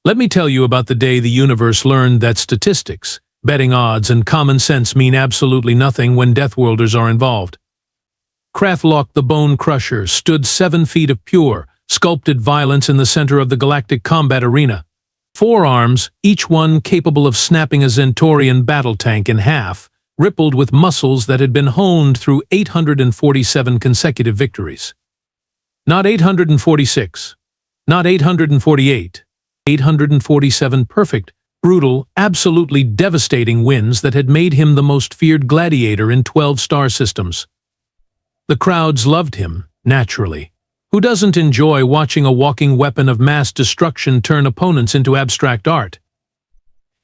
Let me tell you about the day the universe learned that statistics, betting odds, and common sense mean absolutely nothing when Deathworlders are involved. Krath'lok the Bone Crusher stood 7 feet of pure, sculpted violence in the center of the galactic combat arena. 4 arms, each one capable of snapping a Zentorian battle tank in half, rippled with muscles that had been honed through 847 consecutive victories. Not 846, not 848, 847 perfect, brutal, absolutely devastating wins that had made him the most feared gladiator in 12 star systems. The crowds loved him, naturally. Who doesn't enjoy watching a walking weapon of mass destruction turn opponents into abstract art?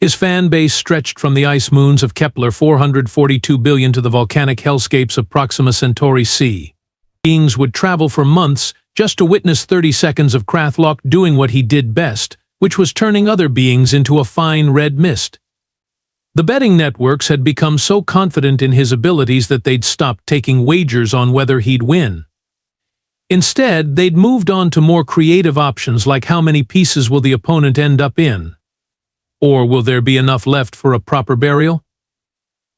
His fan base stretched from the ice moons of Kepler 442 billion to the volcanic hellscapes of Proxima Centauri C. Beings would travel for months just to witness 30 seconds of Krath'lok doing what he did best, which was turning other beings into a fine red mist. The betting networks had become so confident in his abilities that they'd stopped taking wagers on whether he'd win. Instead, they'd moved on to more creative options like how many pieces will the opponent end up in? Or will there be enough left for a proper burial?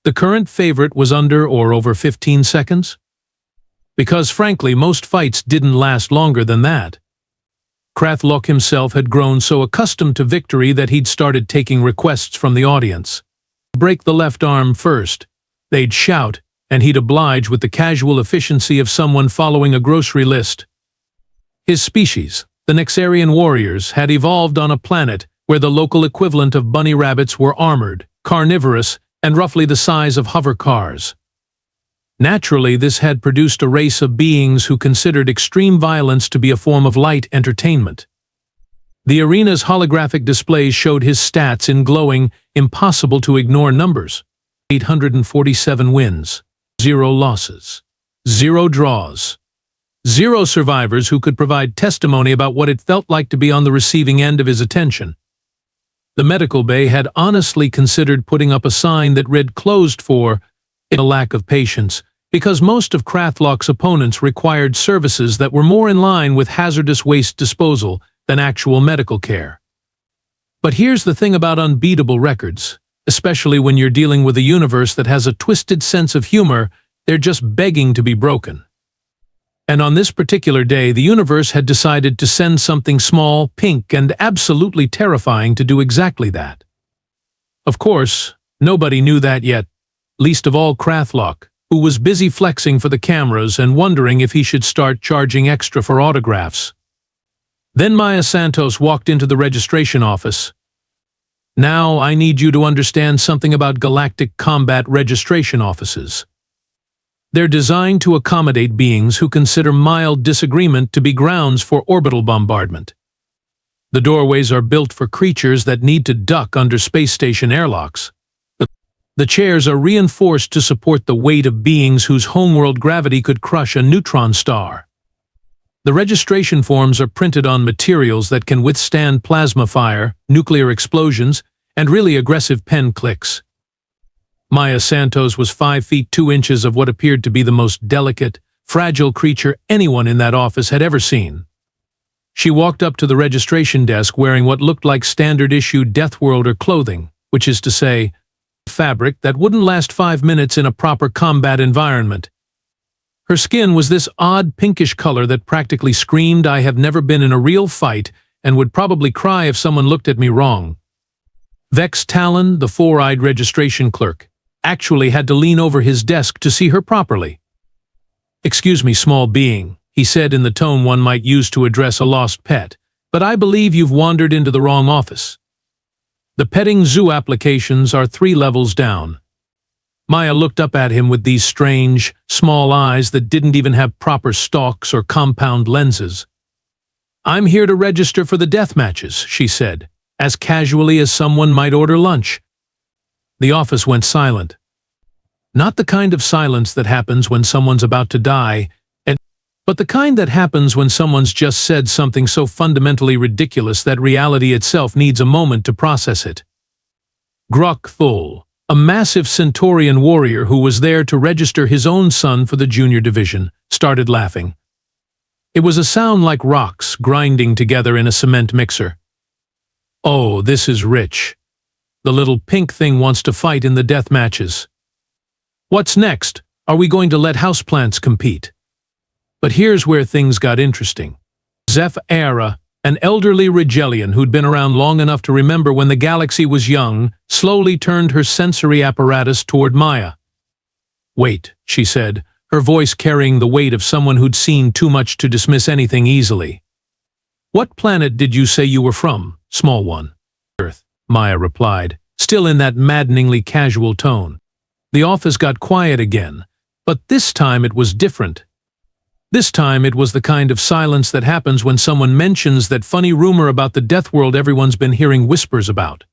The current favorite was under or over 15 seconds? Because frankly, most fights didn't last longer than that. Krath'lok himself had grown so accustomed to victory that he'd started taking requests from the audience. Break the left arm first. They'd shout, and he'd oblige with the casual efficiency of someone following a grocery list. His species, the Nexarian warriors, had evolved on a planet where the local equivalent of bunny rabbits were armored, carnivorous, and roughly the size of hover cars. Naturally, this had produced a race of beings who considered extreme violence to be a form of light entertainment. The arena's holographic displays showed his stats in glowing, impossible-to-ignore numbers. 847 wins, 0 losses, 0 draws, 0 survivors who could provide testimony about what it felt like to be on the receiving end of his attention. The medical bay had honestly considered putting up a sign that read "closed for" a lack of patience, because most of Krath'lok's opponents required services that were more in line with hazardous waste disposal than actual medical care. But here's the thing about unbeatable records, especially when you're dealing with a universe that has a twisted sense of humor, they're just begging to be broken. And on this particular day, the universe had decided to send something small, pink, and absolutely terrifying to do exactly that. Of course, nobody knew that yet, least of all Krath'lok, who was busy flexing for the cameras and wondering if he should start charging extra for autographs. Then Maya Santos walked into the registration office. Now I need you to understand something about galactic combat registration offices. They're designed to accommodate beings who consider mild disagreement to be grounds for orbital bombardment. The doorways are built for creatures that need to duck under space station airlocks. The chairs are reinforced to support the weight of beings whose homeworld gravity could crush a neutron star. The registration forms are printed on materials that can withstand plasma fire, nuclear explosions, and really aggressive pen clicks. Maya Santos was 5 feet 2 inches of what appeared to be the most delicate, fragile creature anyone in that office had ever seen. She walked up to the registration desk wearing what looked like standard-issue Deathworlder clothing, which is to say, fabric that wouldn't last 5 minutes in a proper combat environment. Her skin was this odd pinkish color that practically screamed, "I have never been in a real fight and would probably cry if someone looked at me wrong." Vex Talon, the 4-eyed registration clerk, actually had to lean over his desk to see her properly. "Excuse me, small being," he said in the tone one might use to address a lost pet, "but I believe you've wandered into the wrong office. The petting zoo applications are 3 levels down." Maya looked up at him with these strange, small eyes that didn't even have proper stalks or compound lenses. "I'm here to register for the death matches," she said, as casually as someone might order lunch. The office went silent. Not the kind of silence that happens when someone's about to die, but the kind that happens when someone's just said something so fundamentally ridiculous that reality itself needs a moment to process it. Krath'lok, a massive Centaurian warrior who was there to register his own son for the junior division, started laughing. It was a sound like rocks grinding together in a cement mixer. Oh, this is rich. The little pink thing wants to fight in the death matches. What's next? Are we going to let houseplants compete? But here's where things got interesting. HFY, an elderly Rigelian who'd been around long enough to remember when the galaxy was young, slowly turned her sensory apparatus toward Maya. "Wait," she said, her voice carrying the weight of someone who'd seen too much to dismiss anything easily. "What planet did you say you were from, small one?" "Earth," Maya replied, still in that maddeningly casual tone. The office got quiet again, but this time it was different. This time it was the kind of silence that happens when someone mentions that funny rumor about the Deathworld everyone's been hearing whispers about.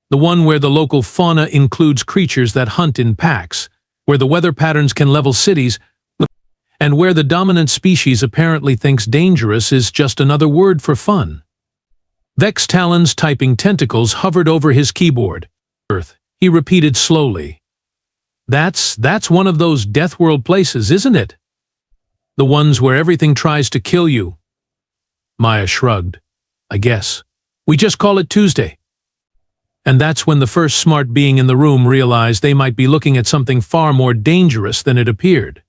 The one where the local fauna includes creatures that hunt in packs, where the weather patterns can level cities, and where the dominant species apparently thinks dangerous is just another word for fun. Vex Talon's typing tentacles hovered over his keyboard. "Earth," he repeated slowly. That's one of those Deathworld places, isn't it? The ones where everything tries to kill you." Maya shrugged. "I guess. We just call it Tuesday." And that's when the first smart being in the room realized they might be looking at something far more dangerous than it appeared.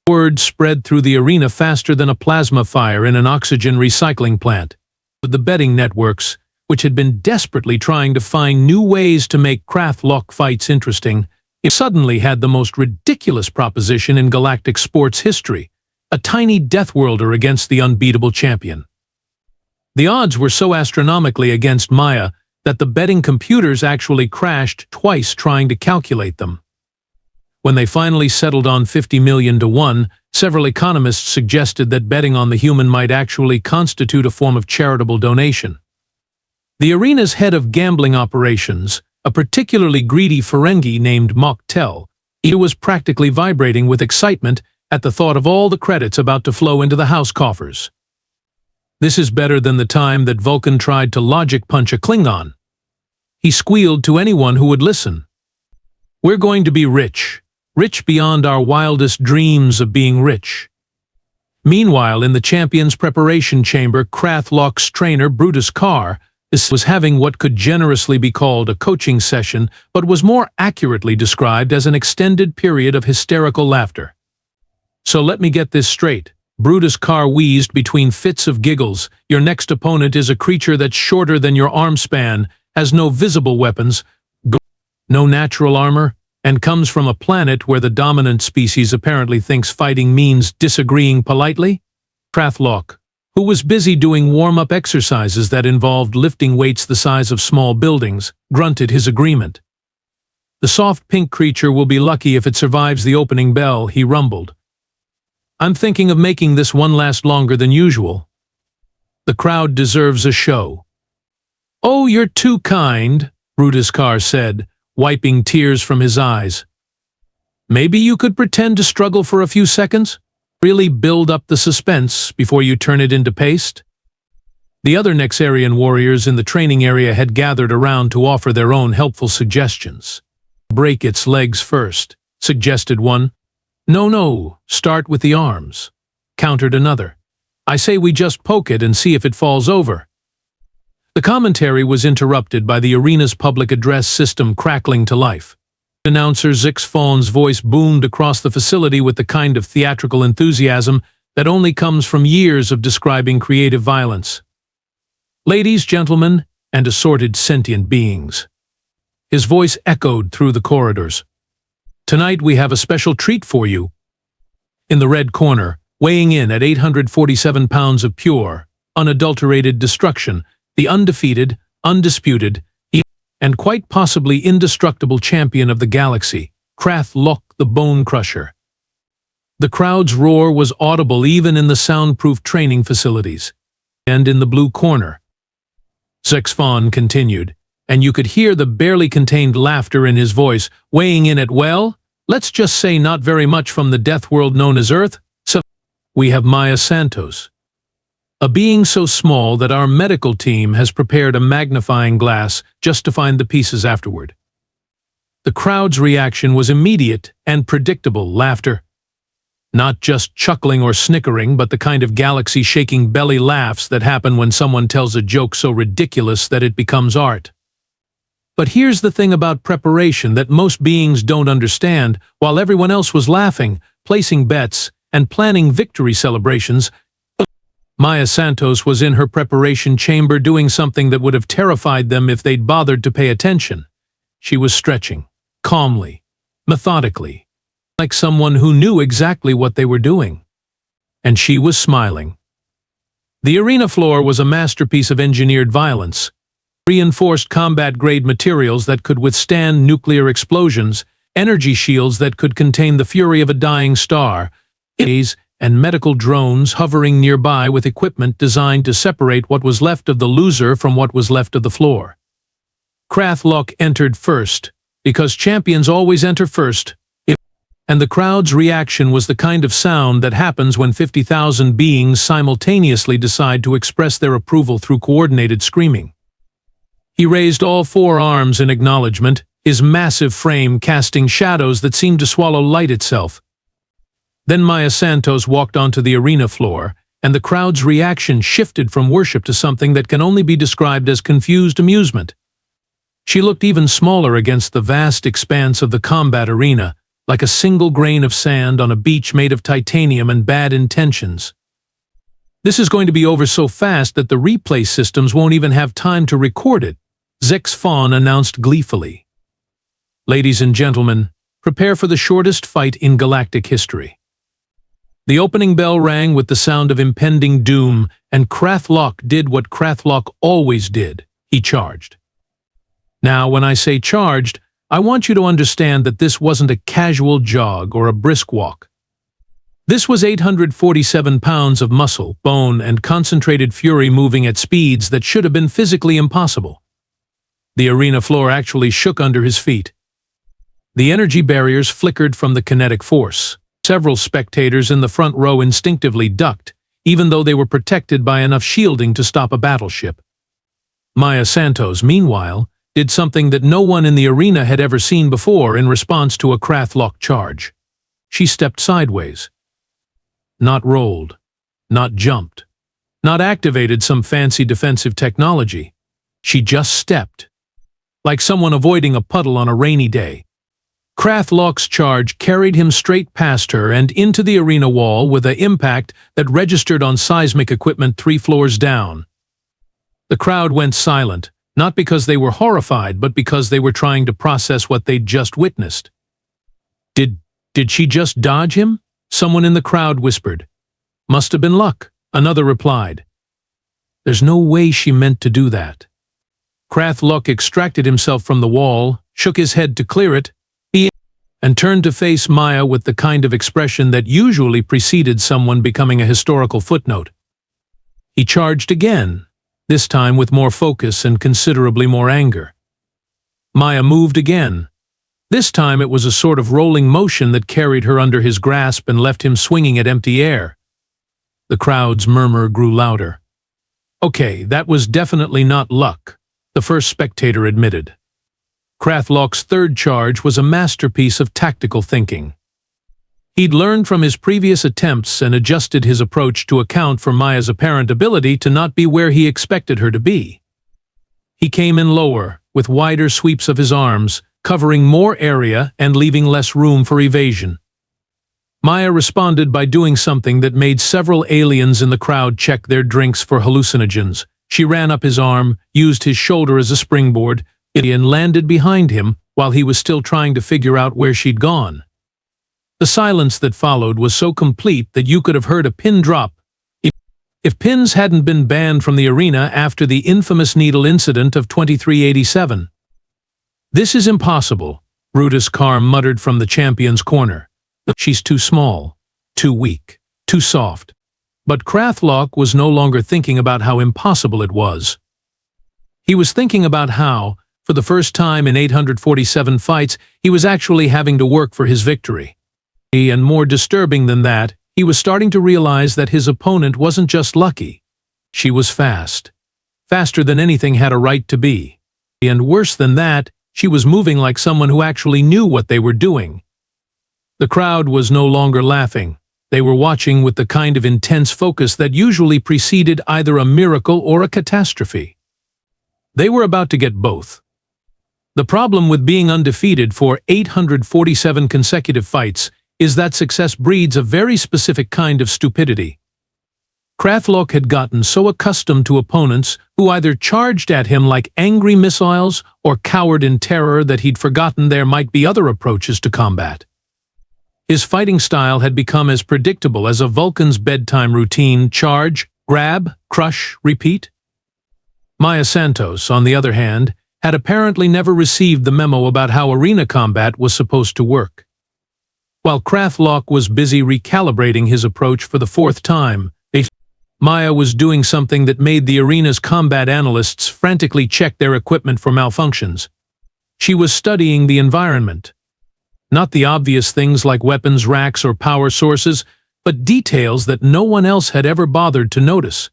Word spread through the arena faster than a plasma fire in an oxygen recycling plant. The betting networks, which had been desperately trying to find new ways to make Krath'lok fights interesting, suddenly had the most ridiculous proposition in galactic sports history: a tiny Deathworlder against the Unbeatable Champion. The odds were so astronomically against Maya that the betting computers actually crashed twice trying to calculate them. When they finally settled on 50 million to 1, several economists suggested that betting on the human might actually constitute a form of charitable donation. The arena's head of gambling operations, a particularly greedy Ferengi named Mockery, was practically vibrating with excitement at the thought of all the credits about to flow into the house coffers. This is better than the time that Vulcan tried to logic punch a Klingon. He squealed to anyone who would listen. "We're going to be rich. Rich beyond our wildest dreams of being rich." Meanwhile, in the champion's preparation chamber, Krath'lok's trainer, Brutus Carr, was having what could generously be called a coaching session, but was more accurately described as an extended period of hysterical laughter. "So let me get this straight," Brutus Carr wheezed between fits of giggles. "Your next opponent is a creature that's shorter than your arm span, has no visible weapons, no natural armor, and comes from a planet where the dominant species apparently thinks fighting means disagreeing politely?" Krath'lok, who was busy doing warm-up exercises that involved lifting weights the size of small buildings, grunted his agreement. "The soft pink creature will be lucky if it survives the opening bell," he rumbled. "I'm thinking of making this one last longer than usual. The crowd deserves a show." "Oh, you're too kind," Brutus Carr said, wiping tears from his eyes. "Maybe you could pretend to struggle for a few seconds? Really build up the suspense before you turn it into paste?" The other Nexarian warriors in the training area had gathered around to offer their own helpful suggestions. "Break its legs first," suggested one. No, start with the arms," countered another. "I say we just poke it and see if it falls over." The commentary was interrupted by the arena's public address system crackling to life. Announcer Zix Fawn's voice boomed across the facility with the kind of theatrical enthusiasm that only comes from years of describing creative violence. "Ladies, gentlemen, and assorted sentient beings." His voice echoed through the corridors. "Tonight we have a special treat for you." In the red corner, weighing in at 847 pounds of pure, unadulterated destruction, the undefeated, undisputed, and quite possibly indestructible champion of the galaxy, Krath'lok the Bone Crusher. The crowd's roar was audible even in the soundproof training facilities. And in the blue corner, Zexfon continued, and you could hear the barely contained laughter in his voice, weighing in at, well, let's just say not very much from the Deathworld known as Earth, so we have Maya Santos. A being so small that our medical team has prepared a magnifying glass just to find the pieces afterward. The crowd's reaction was immediate and predictable laughter. Not just chuckling or snickering, but the kind of galaxy-shaking belly laughs that happen when someone tells a joke so ridiculous that it becomes art. But here's the thing about preparation that most beings don't understand. While everyone else was laughing, placing bets, and planning victory celebrations, Maya Santos was in her preparation chamber doing something that would have terrified them if they'd bothered to pay attention. She was stretching, calmly, methodically, like someone who knew exactly what they were doing. And she was smiling. The arena floor was a masterpiece of engineered violence, reinforced combat-grade materials that could withstand nuclear explosions, energy shields that could contain the fury of a dying star, and medical drones hovering nearby with equipment designed to separate what was left of the loser from what was left of the floor. Krath'lok entered first, because champions always enter first, and the crowd's reaction was the kind of sound that happens when 50,000 beings simultaneously decide to express their approval through coordinated screaming. He raised all four arms in acknowledgement, his massive frame casting shadows that seemed to swallow light itself. Then Maya Santos walked onto the arena floor, and the crowd's reaction shifted from worship to something that can only be described as confused amusement. She looked even smaller against the vast expanse of the combat arena, like a single grain of sand on a beach made of titanium and bad intentions. This is going to be over so fast that the replay systems won't even have time to record it, Zex Fawn announced gleefully. Ladies and gentlemen, prepare for the shortest fight in galactic history. The opening bell rang with the sound of impending doom, and Krath'lok did what Krath'lok always did. He charged. Now, when I say charged, I want you to understand that this wasn't a casual jog or a brisk walk. This was 847 pounds of muscle, bone, and concentrated fury moving at speeds that should have been physically impossible. The arena floor actually shook under his feet. The energy barriers flickered from the kinetic force. Several spectators in the front row instinctively ducked, even though they were protected by enough shielding to stop a battleship. Maya Santos, meanwhile, did something that no one in the arena had ever seen before in response to a Krath'lok charge. She stepped sideways. Not rolled, not jumped, not activated some fancy defensive technology. She just stepped, like someone avoiding a puddle on a rainy day. Krath'lok's charge carried him straight past her and into the arena wall with an impact that registered on seismic equipment 3 floors down. The crowd went silent, not because they were horrified, but because they were trying to process what they'd just witnessed. Did she just dodge him? Someone in the crowd whispered. Must have been luck, another replied. There's no way she meant to do that. Krath'lok extracted himself from the wall, shook his head to clear it, and turned to face Maya with the kind of expression that usually preceded someone becoming a historical footnote. He charged again, this time with more focus and considerably more anger. Maya moved again. This time it was a sort of rolling motion that carried her under his grasp and left him swinging at empty air. The crowd's murmur grew louder. Okay, that was definitely not luck, the first spectator admitted. Krath'lok's third charge was a masterpiece of tactical thinking. He'd learned from his previous attempts and adjusted his approach to account for Maya's apparent ability to not be where he expected her to be. He came in lower, with wider sweeps of his arms, covering more area and leaving less room for evasion. Maya responded by doing something that made several aliens in the crowd check their drinks for hallucinogens. She ran up his arm, used his shoulder as a springboard, and landed behind him while he was still trying to figure out where she'd gone. The silence that followed was so complete that you could have heard a pin drop. If pins hadn't been banned from the arena after the infamous needle incident of 2387. This is impossible, Brutus Carm muttered from the champion's corner. She's too small, too weak, too soft. But Krath'lok was no longer thinking about how impossible it was. He was thinking about how, for the first time in 847 fights, he was actually having to work for his victory. And more disturbing than that, he was starting to realize that his opponent wasn't just lucky. She was fast. Faster than anything had a right to be. And worse than that, she was moving like someone who actually knew what they were doing. The crowd was no longer laughing. They were watching with the kind of intense focus that usually preceded either a miracle or a catastrophe. They were about to get both. The problem with being undefeated for 847 consecutive fights is that success breeds a very specific kind of stupidity. Krath'lok had gotten so accustomed to opponents who either charged at him like angry missiles or cowered in terror that he'd forgotten there might be other approaches to combat. His fighting style had become as predictable as a Vulcan's bedtime routine: charge, grab, crush, repeat. Maya Santos, on the other hand, had apparently never received the memo about how arena combat was supposed to work. While Krath'lok was busy recalibrating his approach for the fourth time, Maya was doing something that made the arena's combat analysts frantically check their equipment for malfunctions. She was studying the environment. Not the obvious things like weapons racks or power sources, but details that no one else had ever bothered to notice.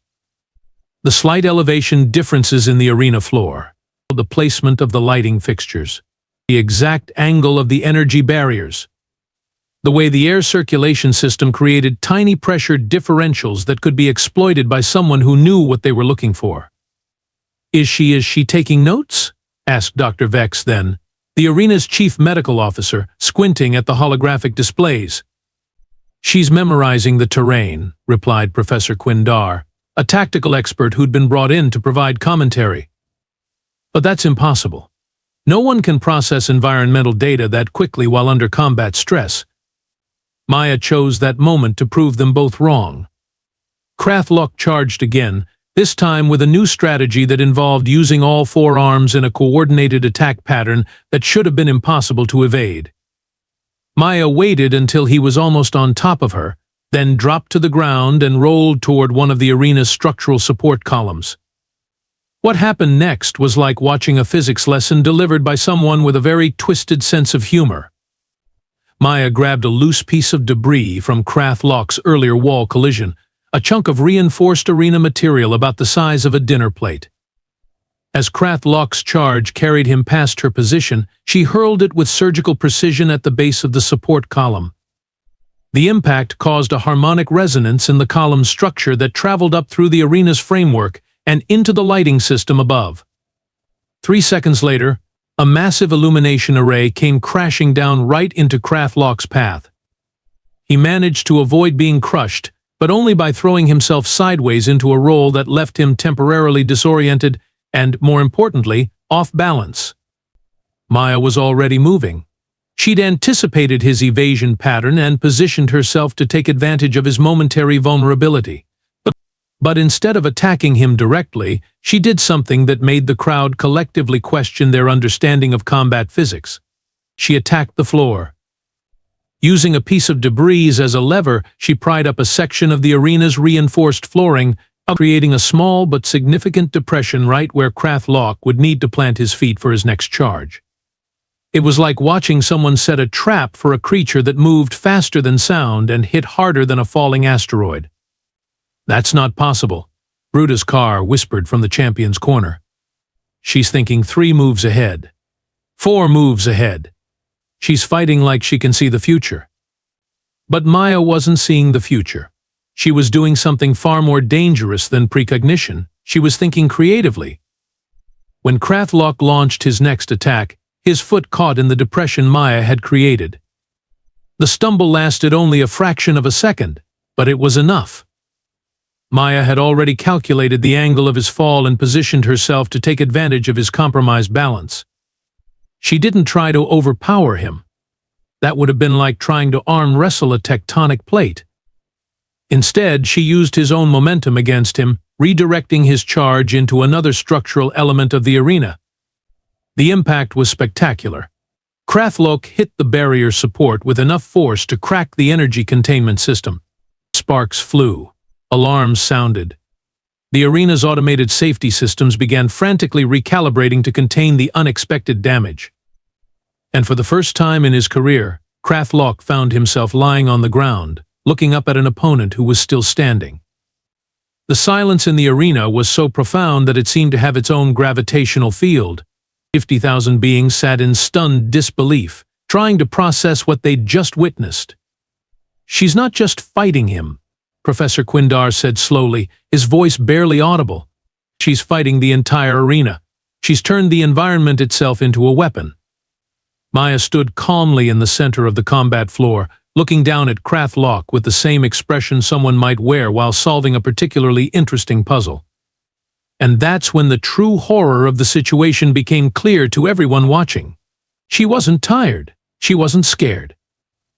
The slight elevation differences in the arena floor, the placement of the lighting fixtures, the exact angle of the energy barriers, the way the air circulation system created tiny pressure differentials that could be exploited by someone who knew what they were looking for. Is she taking notes?" asked Dr. Vex then, the arena's chief medical officer, squinting at the holographic displays. "She's memorizing the terrain," replied Professor Quindar, a tactical expert who'd been brought in to provide commentary. "But that's impossible. No one can process environmental data that quickly while under combat stress." Maya chose that moment to prove them both wrong. Krath'lok charged again, this time with a new strategy that involved using all four arms in a coordinated attack pattern that should have been impossible to evade. Maya waited until he was almost on top of her, then dropped to the ground and rolled toward one of the arena's structural support columns. What happened next was like watching a physics lesson delivered by someone with a very twisted sense of humor. Maya grabbed a loose piece of debris from Krath'lok's earlier wall collision, a chunk of reinforced arena material about the size of a dinner plate. As Krath'lok's charge carried him past her position, she hurled it with surgical precision at the base of the support column. The impact caused a harmonic resonance in the column's structure that traveled up through the arena's framework and into the lighting system above. 3 seconds later, a massive illumination array came crashing down right into Krath'lok's path. He managed to avoid being crushed, but only by throwing himself sideways into a roll that left him temporarily disoriented and, more importantly, off balance. Maya was already moving. She'd anticipated his evasion pattern and positioned herself to take advantage of his momentary vulnerability. But instead of attacking him directly, she did something that made the crowd collectively question their understanding of combat physics. She attacked the floor. Using a piece of debris as a lever, she pried up a section of the arena's reinforced flooring, creating a small but significant depression right where Krath'lok would need to plant his feet for his next charge. It was like watching someone set a trap for a creature that moved faster than sound and hit harder than a falling asteroid. "That's not possible," Bruta's car whispered from the champion's corner. "She's thinking 3 moves ahead. 4 moves ahead. She's fighting like she can see the future." But Maya wasn't seeing the future. She was doing something far more dangerous than precognition. She was thinking creatively. When Krath'lok launched his next attack, his foot caught in the depression Maya had created. The stumble lasted only a fraction of a second, but it was enough. Maya had already calculated the angle of his fall and positioned herself to take advantage of his compromised balance. She didn't try to overpower him. That would have been like trying to arm wrestle a tectonic plate. Instead, she used his own momentum against him, redirecting his charge into another structural element of the arena. The impact was spectacular. Krath'lok hit the barrier support with enough force to crack the energy containment system. Sparks flew. Alarms sounded. The arena's automated safety systems began frantically recalibrating to contain the unexpected damage. And for the first time in his career, Krath'lok found himself lying on the ground, looking up at an opponent who was still standing. The silence in the arena was so profound that it seemed to have its own gravitational field. 50,000 beings sat in stunned disbelief, trying to process what they'd just witnessed. She's not just fighting him, Professor Quindar said slowly, his voice barely audible. She's fighting the entire arena. She's turned the environment itself into a weapon. Maya stood calmly in the center of the combat floor, looking down at Krath'lok with the same expression someone might wear while solving a particularly interesting puzzle. And that's when the true horror of the situation became clear to everyone watching. She wasn't tired. She wasn't scared.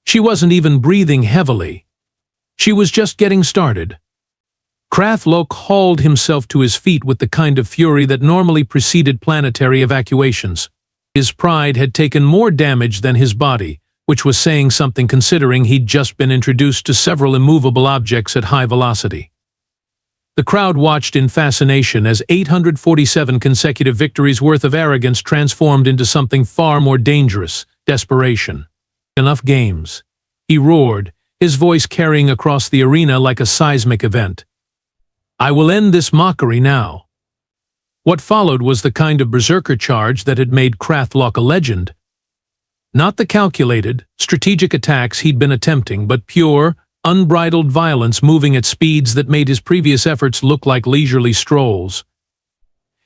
She wasn't even breathing heavily. She was just getting started. Krath'lok hauled himself to his feet with the kind of fury that normally preceded planetary evacuations. His pride had taken more damage than his body, which was saying something considering he'd just been introduced to several immovable objects at high velocity. The crowd watched in fascination as 847 consecutive victories worth of arrogance transformed into something far more dangerous, desperation. Enough games. He roared, his voice carrying across the arena like a seismic event. I will end this mockery now. What followed was the kind of berserker charge that had made Krath'lok a legend. Not the calculated, strategic attacks he'd been attempting, but pure, unbridled violence moving at speeds that made his previous efforts look like leisurely strolls.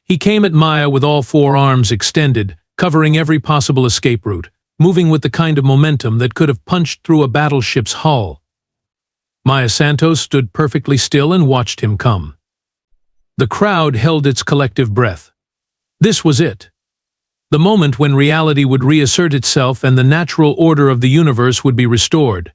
He came at Maya with all four arms extended, covering every possible escape route, moving with the kind of momentum that could have punched through a battleship's hull. Maya Santos stood perfectly still and watched him come. The crowd held its collective breath. This was it. The moment when reality would reassert itself and the natural order of the universe would be restored.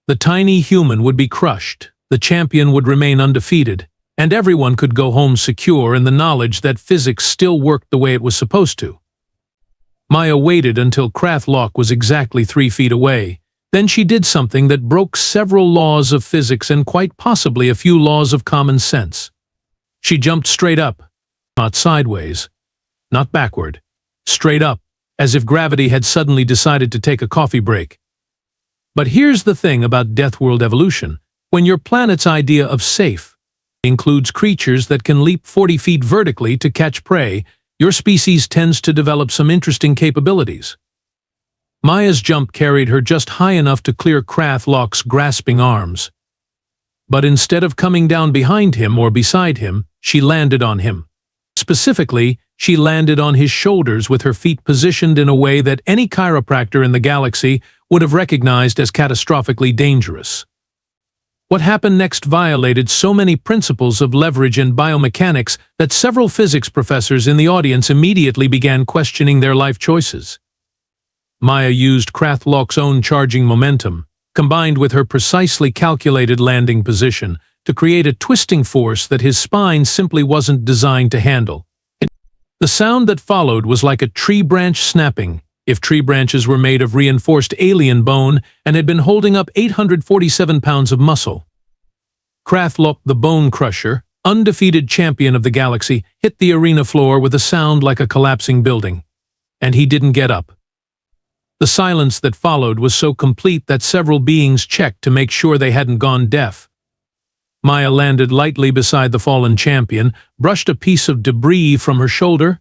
The tiny human would be crushed, the champion would remain undefeated, and everyone could go home secure in the knowledge that physics still worked the way it was supposed to. Maya waited until Krath'lok was exactly 3 feet away. Then she did something that broke several laws of physics and quite possibly a few laws of common sense. She jumped straight up, not sideways, not backward, straight up, as if gravity had suddenly decided to take a coffee break. But here's the thing about Deathworld evolution. When your planet's idea of safe includes creatures that can leap 40 feet vertically to catch prey, your species tends to develop some interesting capabilities. Maya's jump carried her just high enough to clear Krath'lok's grasping arms. But instead of coming down behind him or beside him, she landed on him. Specifically, she landed on his shoulders with her feet positioned in a way that any chiropractor in the galaxy would have recognized as catastrophically dangerous. What happened next violated so many principles of leverage and biomechanics that several physics professors in the audience immediately began questioning their life choices. Maya used Krath'lok's own charging momentum, combined with her precisely calculated landing position, to create a twisting force that his spine simply wasn't designed to handle. The sound that followed was like a tree branch snapping, if tree branches were made of reinforced alien bone and had been holding up 847 pounds of muscle. Krath'lok the Bone Crusher, undefeated champion of the galaxy, hit the arena floor with a sound like a collapsing building. And he didn't get up. The silence that followed was so complete that several beings checked to make sure they hadn't gone deaf. Maya landed lightly beside the fallen champion, brushed a piece of debris from her shoulder,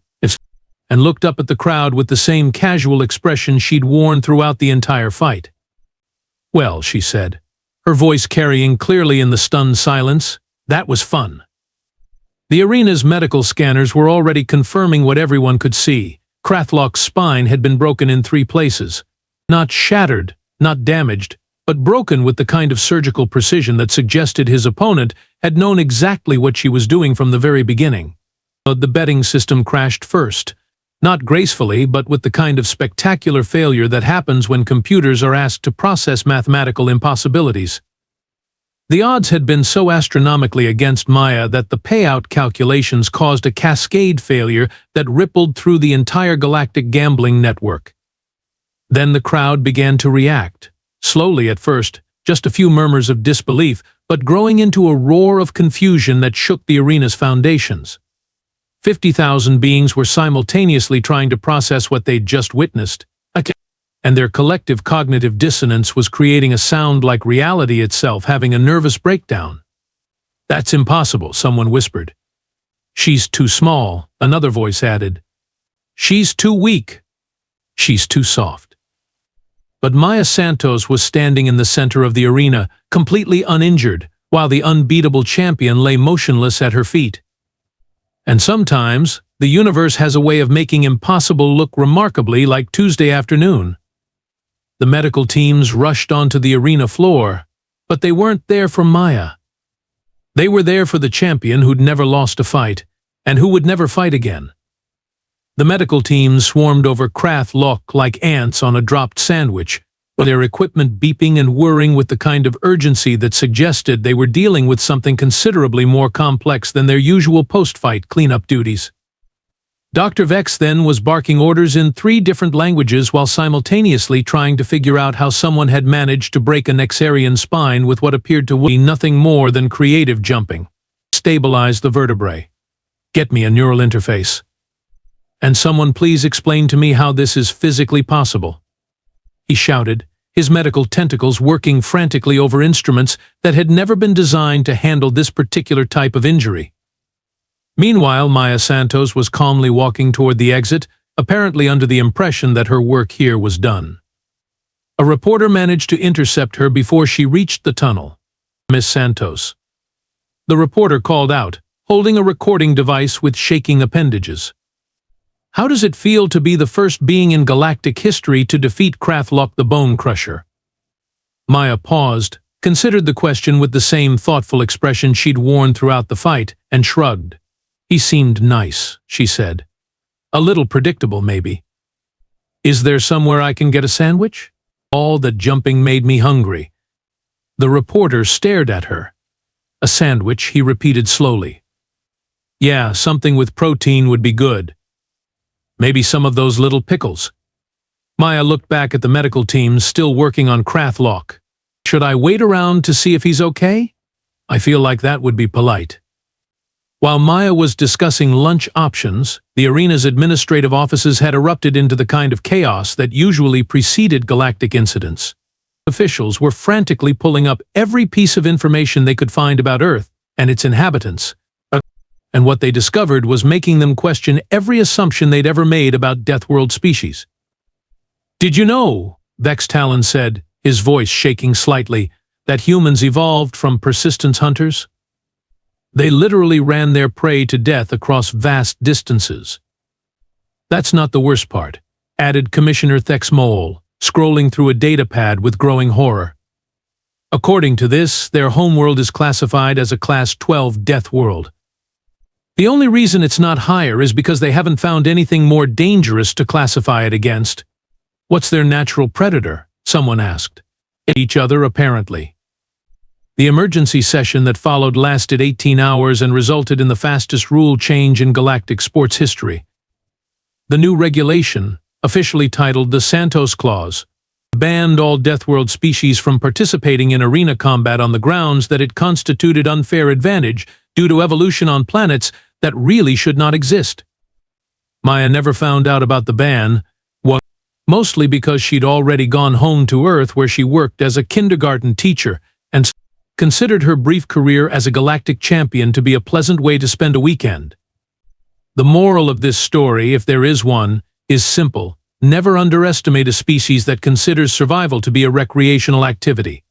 and looked up at the crowd with the same casual expression she'd worn throughout the entire fight. Well, she said, her voice carrying clearly in the stunned silence, that was fun. The arena's medical scanners were already confirming what everyone could see. Krath'lok's spine had been broken in 3 places. Not shattered, not damaged, but broken with the kind of surgical precision that suggested his opponent had known exactly what she was doing from the very beginning. But the betting system crashed first. Not gracefully, but with the kind of spectacular failure that happens when computers are asked to process mathematical impossibilities. The odds had been so astronomically against Maya that the payout calculations caused a cascade failure that rippled through the entire galactic gambling network. Then the crowd began to react. Slowly at first, just a few murmurs of disbelief, but growing into a roar of confusion that shook the arena's foundations. 50,000 beings were simultaneously trying to process what they'd just witnessed, and their collective cognitive dissonance was creating a sound like reality itself having a nervous breakdown. That's impossible, someone whispered. She's too small, another voice added. She's too weak. She's too soft. But Maya Santos was standing in the center of the arena, completely uninjured, while the Unbeatable Champion lay motionless at her feet. And sometimes, the universe has a way of making impossible look remarkably like Tuesday afternoon. The medical teams rushed onto the arena floor, but they weren't there for Maya. They were there for the champion who'd never lost a fight, and who would never fight again. The medical teams swarmed over Krath'lok like ants on a dropped sandwich, their equipment beeping and whirring with the kind of urgency that suggested they were dealing with something considerably more complex than their usual post-fight cleanup duties. Dr. Vex then was barking orders in 3 different languages while simultaneously trying to figure out how someone had managed to break a Nexarian spine with what appeared to be nothing more than creative jumping. Stabilize the vertebrae. Get me a neural interface. And someone please explain to me how this is physically possible. He shouted, his medical tentacles working frantically over instruments that had never been designed to handle this particular type of injury. Meanwhile, Maya Santos was calmly walking toward the exit, apparently under the impression that her work here was done. A reporter managed to intercept her before she reached the tunnel. Miss Santos. The reporter called out, holding a recording device with shaking appendages. How does it feel to be the first being in galactic history to defeat Krath'lok the Bone Crusher? Maya paused, considered the question with the same thoughtful expression she'd worn throughout the fight, and shrugged. He seemed nice, she said. A little predictable, maybe. Is there somewhere I can get a sandwich? All that jumping made me hungry. The reporter stared at her. A sandwich, he repeated slowly. Yeah, something with protein would be good. Maybe some of those little pickles. Maya looked back at the medical teams still working on Krath'lok. Should I wait around to see if he's okay? I feel like that would be polite. While Maya was discussing lunch options, the arena's administrative offices had erupted into the kind of chaos that usually preceded galactic incidents. Officials were frantically pulling up every piece of information they could find about Earth and its inhabitants. And what they discovered was making them question every assumption they'd ever made about Deathworld species. Did you know, Vex Talon said, his voice shaking slightly, that humans evolved from persistence hunters? They literally ran their prey to death across vast distances. That's not the worst part, added Commissioner Thexmole, scrolling through a datapad with growing horror. According to this, their homeworld is classified as a Class 12 Deathworld. The only reason it's not higher is because they haven't found anything more dangerous to classify it against. What's their natural predator? Someone asked. Each other, apparently. The emergency session that followed lasted 18 hours and resulted in the fastest rule change in galactic sports history. The new regulation, officially titled the Santos Clause, banned all Deathworld species from participating in arena combat on the grounds that it constituted unfair advantage due to evolution on planets that really should not exist. Maya never found out about the ban, mostly because she'd already gone home to Earth where she worked as a kindergarten teacher and considered her brief career as a galactic champion to be a pleasant way to spend a weekend. The moral of this story, if there is one, is simple. Never underestimate a species that considers survival to be a recreational activity.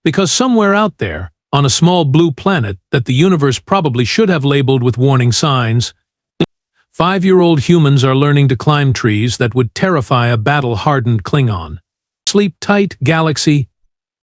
Because somewhere out there, on a small blue planet that the universe probably should have labeled with warning signs, 5-year-old humans are learning to climb trees that would terrify a battle-hardened Klingon. Sleep tight, galaxy.